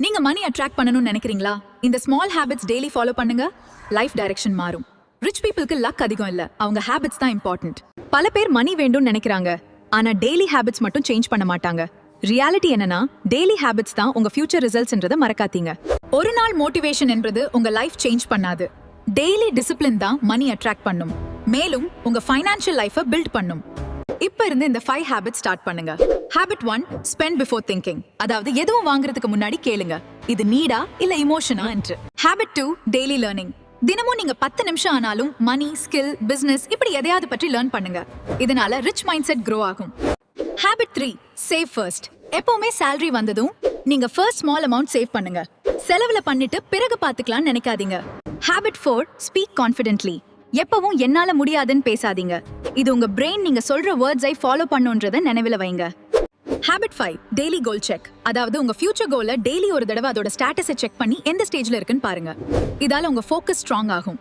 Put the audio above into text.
நீங்க மணி அட்ராக்ட் பண்ணணும்னு நினைக்கிறீங்களா? இந்த ஸ்மால் ஹேபிட்ஸ் டெய்லி ஃபாலோ பண்ணுங்க. லைஃப் டைரக்ஷன் மாறும். ரிச் பீப்புளுக்கு லக் அதிகம் இல்ல, அவங்க ஹேபிட்ஸ் தான் இம்பார்ட்டன்ட். பல பேர் மணி வேண்டும்னு நினைக்கிறாங்க, ஆனா டெய்லி ஹேபிட்ஸ் மட்டும் சேஞ்ச் பண்ண மாட்டாங்க. ரியாலிட்டி என்னன்னா, டெய்லி ஹேபிட்ஸ் தான் உங்க ஃபியூச்சர் ரிசல்ட்ஸ்ன்றதை மறக்காதீங்க. ஒரு நாள் மோட்டிவேஷன் என்பது உங்க லைஃப் சேஞ்ச் பண்ணாது. டெய்லி டிசிப்ளின் தான் மணி அட்ராக்ட் பண்ணும், மேலும் உங்க ஃபைனான்ஷியல் லைஃபை பில்ட் பண்ணும். இப்ப இருந்து இந்த 5 ஹேபிட்ஸ் ஸ்டார்ட் பண்ணுங்க. Habit 1, spend before thinking. அதாவது எதுவும் வாங்குறதுக்கு முன்னாடி கேளுங்க, இது நீடா இல்ல இமோஷனா என்று. Habit 2, daily learning. தினமும் நீங்க 10 நிமிஷம் ஆனாலும் மணி, ஸ்கில், பிசினஸ் இப்படி எதையாவது பற்றி லேர்ன் பண்ணுங்க. இதனால ரிச் மைண்ட் செட் க்ரோ ஆகும். Habit 3, save first. எப்பவுமே salary வந்ததும் நீங்க ஃபர்ஸ்ட் ஸ்மால் அமௌண்ட் சேவ் பண்ணுங்க. செலவுல பண்ணிட்டு பிறகு பாத்துக்கலாம்னு நினைக்காதீங்க. Habit 4, speak confidently. எப்பவும் என்னால முடியாதுன்னு பேசாதீங்க. இது உங்க பிரெயின் நீங்க சொல்ற வேர்ட்ஸை ஃபாலோ பண்ணுன்றதை நினைவில் வைங்க. ஹேபிட் 5, டெய்லி கோல் செக். அதாவது உங்க ஃபியூச்சர் கோலை டெய்லி ஒரு தடவை அதோட ஸ்டேட்டஸை செக் பண்ணி எந்த ஸ்டேஜ்ல இருக்குன்னு பாருங்க. இதால உங்க ஃபோக்கஸ் ஸ்ட்ராங் ஆகும்.